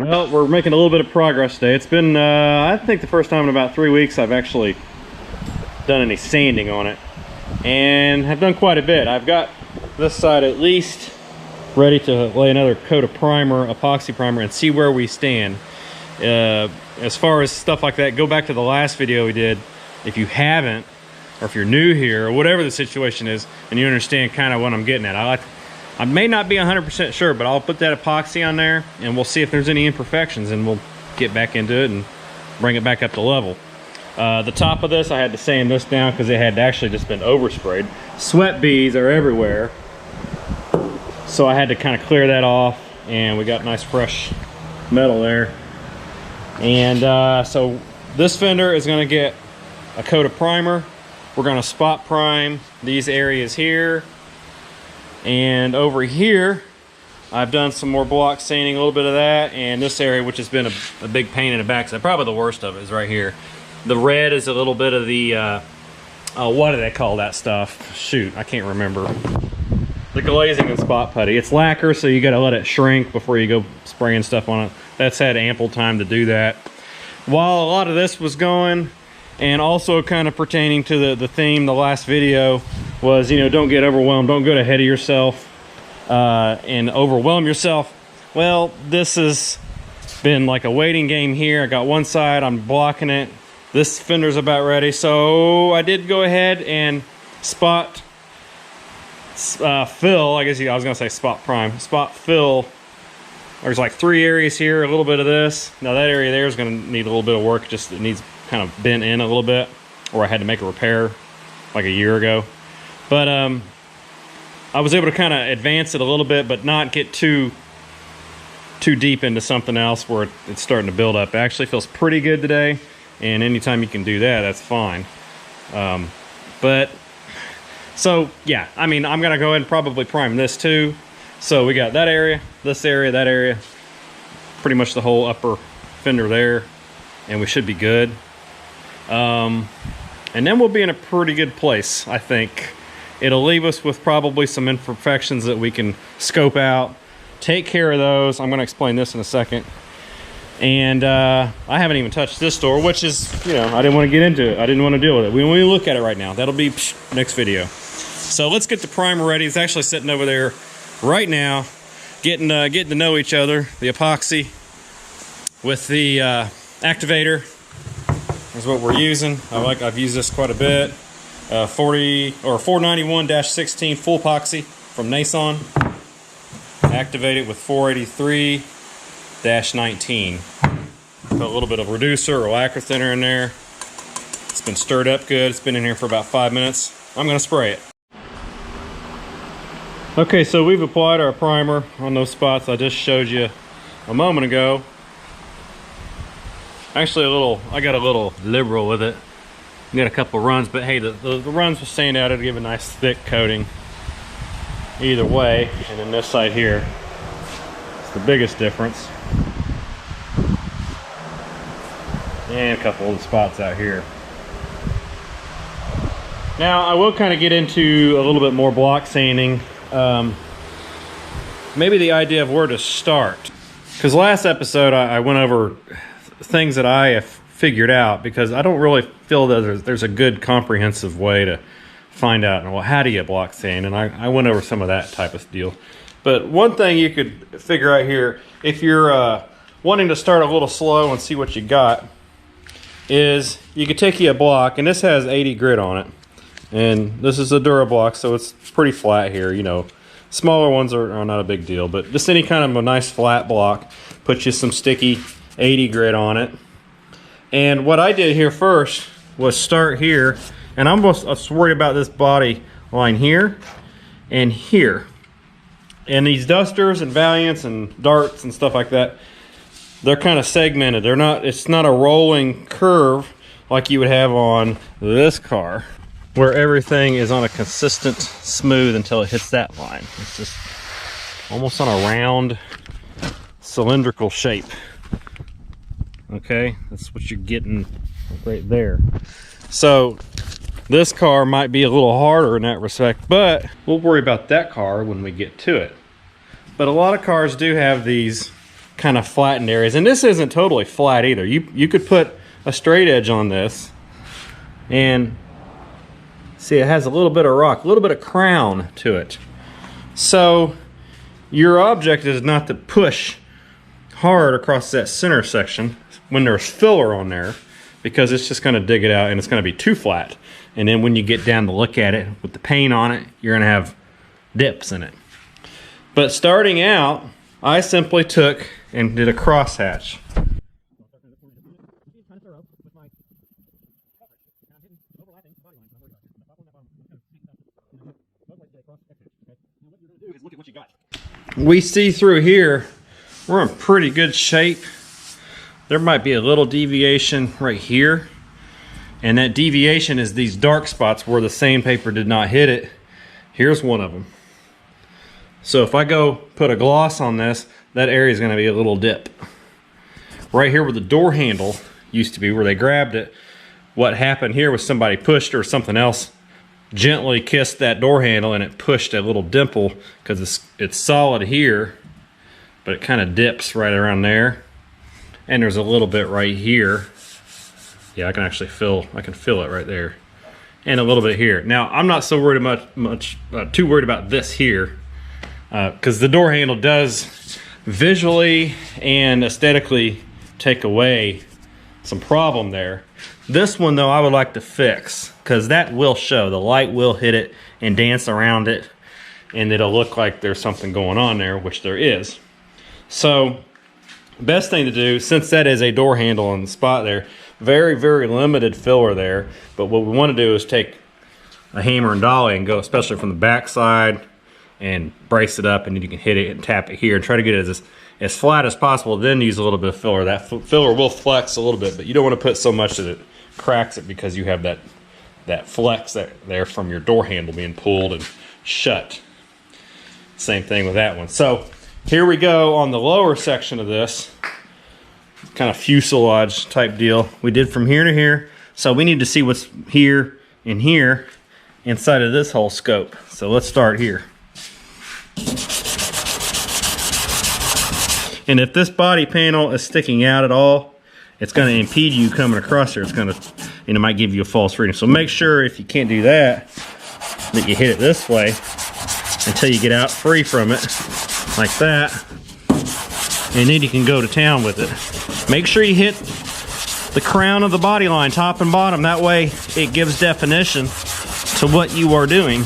Well, we're making a little bit of progress today. It's been, I think the first time in about 3 weeks I've actually done any sanding on it. And have done quite a bit. I've got this side at least ready to lay another coat of primer, epoxy primer, and see where we stand. As far as stuff like that, go back to the last video we did. If you haven't, or if you're new here, or whatever the situation is, and you understand kind of what I'm getting at. I may not be 100% sure, but I'll put that epoxy on there and we'll see if there's any imperfections, and we'll get back into it and bring it back up to level. The top of this, I had to sand this down because it had actually just been oversprayed. Sweat beads are everywhere. So I had to kind of clear that off, and we got nice fresh metal there. And so this fender is gonna get a coat of primer. We're gonna spot prime these areas here. And over here, I've done some more block sanding, a little bit of that, and this area, which has been a big pain in the backside. Probably the worst of it is right here. The red is a little bit of the, what do they call that stuff? Shoot, I can't remember. The glazing and spot putty. It's lacquer, so you gotta let it shrink before you go spraying stuff on it. That's had ample time to do that. While a lot of this was going, and also kind of pertaining to the theme, the last video was, you know, don't get overwhelmed, don't get ahead of yourself and overwhelm yourself. Well, this has been like a waiting game here. I got one side, I'm blocking it. This fender's about ready, so I did go ahead and spot fill. I guess I was gonna say spot prime. Spot fill. There's like 3 areas here, a little bit of this. Now that area there is gonna need a little bit of work. Just it needs kind of bent in a little bit, or I had to make a repair like a year ago. But I was able to kind of advance it a little bit, but not get too deep into something else where it's starting to build up. It actually feels pretty good today, and anytime you can do that, that's fine. But so yeah, I mean, I'm gonna go ahead and probably prime this too. So we got that area, this area, that area, pretty much the whole upper fender there, and we should be good. And then we'll be in a pretty good place, I think. It'll leave us with probably some imperfections that we can scope out, take care of those. I'm going to explain this in a second. And I haven't even touched this door, which is, you know, I didn't want to get into it. I didn't want to deal with it. We want to look at it right now. That'll be next video. So let's get the primer ready. It's actually sitting over there right now, getting to know each other. The epoxy with the activator is what we're using. I've used this quite a bit. 491-16 full epoxy from Nason. Activated with 483-19. Put a little bit of reducer or lacquer thinner in there. It's been stirred up good. It's been in here for about 5 minutes. I'm gonna spray it. Okay, so we've applied our primer on those spots I just showed you a moment ago. Actually, I got a little liberal with it. Got a couple runs, but hey, the runs will stand out. It'll give a nice thick coating either way. And then this side here, it's the biggest difference. And a couple of the spots out here. Now, I will kind of get into a little bit more block sanding. Maybe the idea of where to start. Because last episode, I went over things that I have figured out, because I don't really feel that there's a good comprehensive way to find out, well, how do you block sand? And I went over some of that type of deal. But one thing you could figure out here, if you're wanting to start a little slow and see what you got, is you could take you a block, and this has 80 grit on it. And this is a Durablock, so it's pretty flat here, you know. Smaller ones are not a big deal, but just any kind of a nice flat block, put you some sticky 80 grit on it. And what I did here first was start here, and I was worried about this body line here and here. And these Dusters and Valiants and Darts and stuff like that, they're kind of segmented. It's not a rolling curve like you would have on this car, where everything is on a consistent smooth until it hits that line. It's just almost on a round cylindrical shape. Okay, that's what you're getting right there. So this car might be a little harder in that respect, but we'll worry about that car when we get to it. But a lot of cars do have these kind of flattened areas. And this isn't totally flat either. You could put a straight edge on this and see it has a little bit of rock, a little bit of crown to it. So your object is not to push hard across that center section when there's filler on there, because it's just going to dig it out and it's going to be too flat. And then when you get down to look at it with the paint on it, you're going to have dips in it. But starting out, I simply took and did a crosshatch. We see through here, we're in pretty good shape. There might be a little deviation right here, and that deviation is these dark spots where the sandpaper did not hit it. Here's one of them. So if I go put a gloss on this, that area is going to be a little dip. Right here where the door handle used to be, where they grabbed it, what happened here was somebody pushed or something else gently kissed that door handle and it pushed a little dimple, because it's solid here, but it kind of dips right around there. And there's a little bit right here. Yeah, I can actually feel it right there. And a little bit here. Now, I'm not so worried too worried about this here, because the door handle does visually and aesthetically take away some problem there. This one though, I would like to fix, because that will show. The light will hit it and dance around it, and it'll look like there's something going on there, which there is. So best thing to do, since that is a door handle on the spot there, very, very limited filler there. But what we want to do is take a hammer and dolly and go, especially from the back side, and brace it up, and then you can hit it and tap it here and try to get it as flat as possible. Then use a little bit of filler. That filler will flex a little bit, but you don't want to put so much that it cracks it, because you have that flex there from your door handle being pulled and shut. Same thing with that one. So here we go on the lower section of this, kind of fuselage type deal. We did from here to here, so we need to see what's here and here inside of this whole scope. So let's start here. And if this body panel is sticking out at all, it's going to impede you coming across here. It's going to, and it might give you a false reading. So make sure, if you can't do that, that you hit it this way until you get out free from it, like that. And then you can go to town with it. Make sure you hit the crown of the body line, top and bottom. That way it gives definition to what you are doing.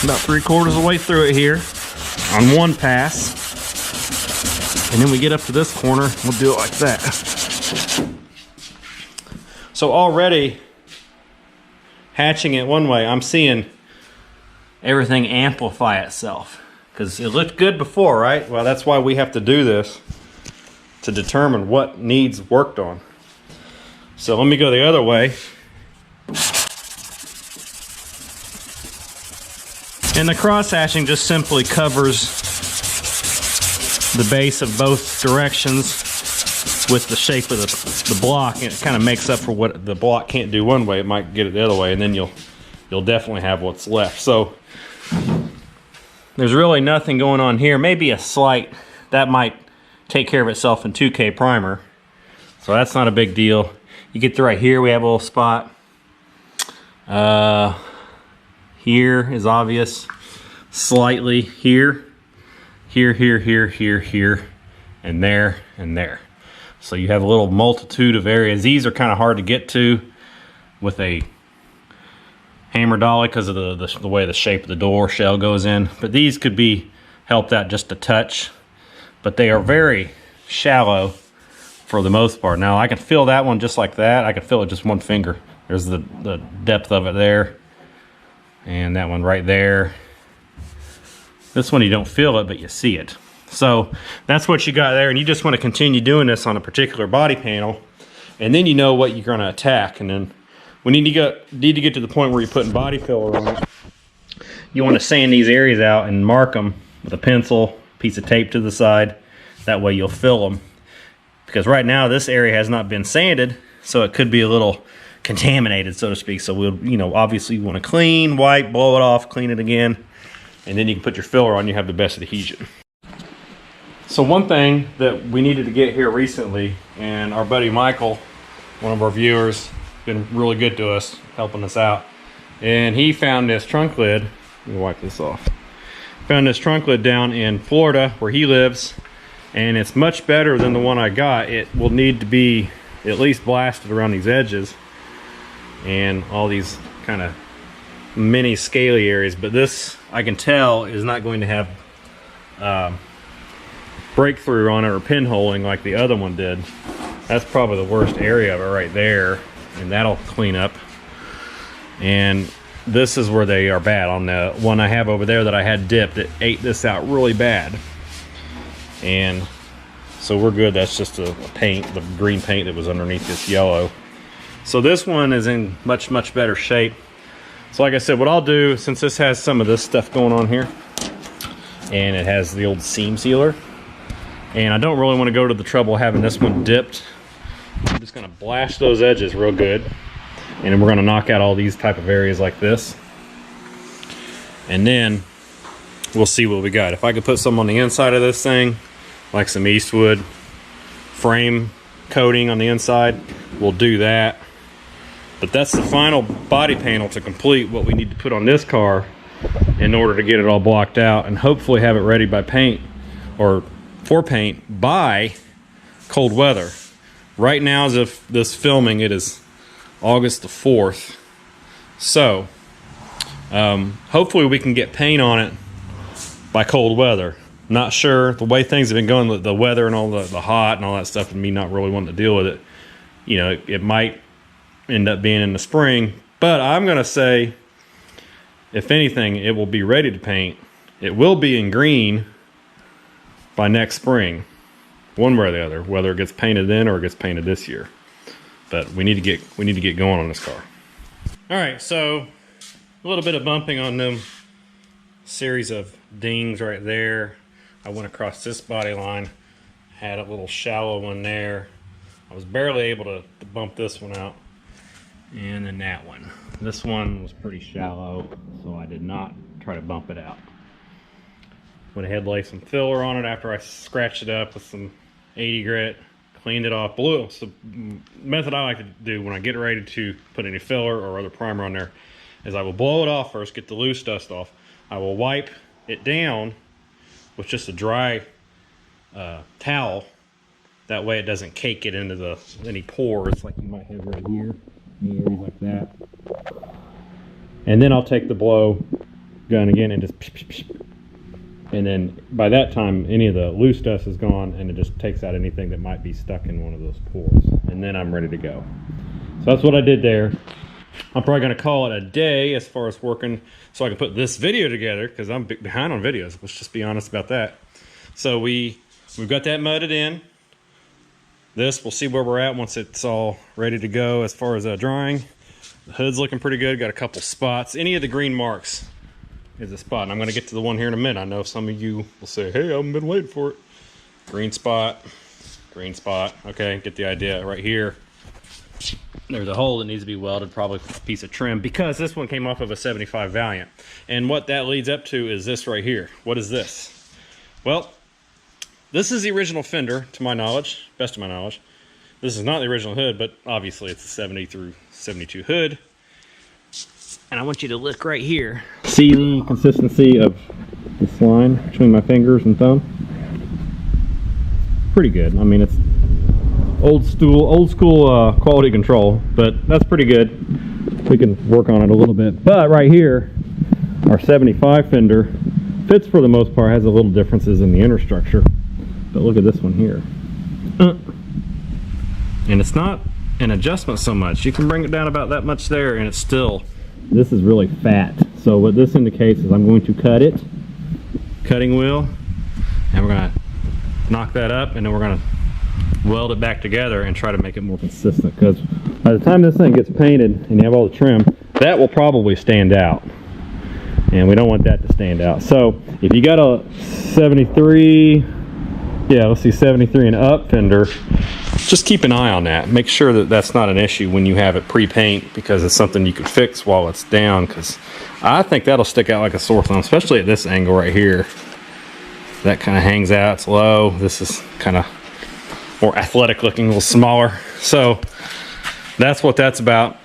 About 3/4 of the way through it here on one pass. And then we get up to this corner, we'll do it like that. So already hatching it one way, I'm seeing everything amplify itself, because it looked good before, right? Well, that's why we have to do this, to determine what needs worked on. So let me go the other way. And the cross hatching just simply covers the base of both directions with the shape of the block, and it kind of makes up for what the block can't do one way. It might get it the other way, and then you'll definitely have what's left. So there's really nothing going on here. Maybe a slight, that might take care of itself in 2K primer, so that's not a big deal. You get to right here, we have a little spot. Here is obvious, slightly here, here, and there. So you have a little multitude of areas. These are kind of hard to get to with a hammer dolly because of the way the shape of the door shell goes in. But these could be helped out just a touch. But they are very shallow for the most part. Now I can feel that one just like that. I can feel it just one finger. There's the depth of it there. And that one right there. This one you don't feel it, but you see it. So that's what you got there, and you just want to continue doing this on a particular body panel, and then you know what you're going to attack. And then we need to get to the point where you're putting body filler on it. You want to sand these areas out and mark them with a pencil, piece of tape to the side. That way you'll fill them. Because right now this area has not been sanded, so it could be a little contaminated, so to speak. So we'll, obviously you want to clean, wipe, blow it off, clean it again, and then you can put your filler on, you have the best adhesion. So one thing that we needed to get here recently, and our buddy Michael, one of our viewers, been really good to us, helping us out, and he found this trunk lid. Let me wipe this off. Found this trunk lid down in Florida where he lives, and it's much better than the one I got. It will need to be at least blasted around these edges and all these kind of mini scaly areas, but this I can tell is not going to have breakthrough on it or pinholing like the other one did. That's probably the worst area of it right there, and that'll clean up. And this is where they are bad. On the one I have over there that I had dipped, it ate this out really bad, and so we're good. That's just the paint, the green paint that was underneath this yellow. So this one is in much better shape. So like I said, what I'll do, since this has some of this stuff going on here, and it has the old seam sealer, and I don't really want to go to the trouble of having this one dipped, I'm just going to blast those edges real good, and then we're going to knock out all these type of areas like this, and then we'll see what we got. If I could put some on the inside of this thing, like some Eastwood frame coating on the inside, we'll do that. But that's the final body panel to complete what we need to put on this car in order to get it all blocked out and hopefully have it ready by paint, or for paint by cold weather. Right now, as of this filming, it is August the 4th. So hopefully we can get paint on it by cold weather. Not sure. The way things have been going, the weather and all the hot and all that stuff, and me not really wanting to deal with it, you know, it might end up being in the spring. But I'm going to say, if anything, it will be ready to paint. It will be in green by next spring, one way or the other, whether it gets painted then or it gets painted this year. But we need to get going on this car. All right, so a little bit of bumping on them series of dings right there. I went across this body line, had a little shallow one there. I was barely able to bump this one out, and then that one. This one was pretty shallow, so I did not try to bump it out. Went ahead, laid some filler on it after I scratched it up with some 80 grit, cleaned it off, blew it. So the method I like to do when I get ready to put any filler or other primer on there is I will blow it off first, get the loose dust off. I will wipe it down with just a dry towel. That way it doesn't cake it into any pores like you might have right here, any areas like that. And then I'll take the blow gun again and just psh, psh, psh. And then by that time any of the loose dust is gone, and it just takes out anything that might be stuck in one of those pores. And then I'm ready to go. So that's what I did there. I'm probably going to call it a day as far as working so I can put this video together, because I'm behind on videos. Let's just be honest about that. So we've got that mudded in. This, we'll see where we're at once it's all ready to go as far as drying. The hood's looking pretty good. Got a couple spots. Any of the green marks is a spot. And I'm going to get to the one here in a minute. I know some of you will say, hey, I haven't been waiting for it. Green spot. Green spot. Okay, get the idea. Right here, there's a hole that needs to be welded, probably with a piece of trim, because this one came off of a 75 Valiant. And what that leads up to is this right here. What is this? Well, this is the original fender, to my knowledge, best of my knowledge. This is not the original hood, but obviously it's a 70 through 72 hood. And I want you to look right here. See the consistency of this line between my fingers and thumb? Pretty good. I mean, it's old school quality control, but that's pretty good. We can work on it a little bit. But right here, our 75 fender fits for the most part, has a little differences in the inner structure. But look at this one here. And it's not an adjustment so much. You can bring it down about that much there, and it's still, this is really fat. So what this indicates is I'm going to cut it, cutting wheel, and we're going to knock that up, and then we're going to weld it back together and try to make it more consistent. Because by the time this thing gets painted and you have all the trim, that will probably stand out. And we don't want that to stand out. So if you got a 73, yeah, let's see, 73 and up fender, just keep an eye on that. Make sure that that's not an issue when you have it pre-paint, because it's something you can fix while it's down, because I think that'll stick out like a sore thumb, especially at this angle right here. That kind of hangs out, it's low. This is kind of more athletic looking, a little smaller. So that's what that's about.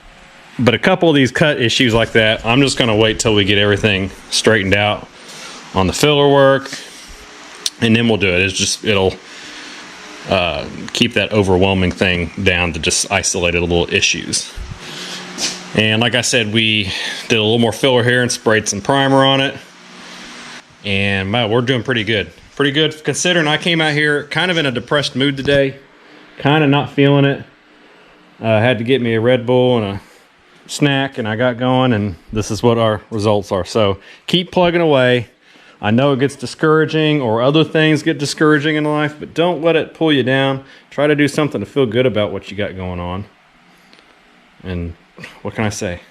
But a couple of these cut issues like that, I'm just gonna wait till we get everything straightened out on the filler work, and then we'll do it. It's just, it'll keep that overwhelming thing down to just isolated little issues. And like I said, we did a little more filler here and sprayed some primer on it. And man, we're doing pretty good. Pretty good considering I came out here kind of in a depressed mood today. Kind of not feeling it. Had to get me a Red Bull and a snack, and I got going, and this is what our results are. So keep plugging away. I know it gets discouraging, or other things get discouraging in life, but don't let it pull you down. Try to do something to feel good about what you got going on. And what can I say?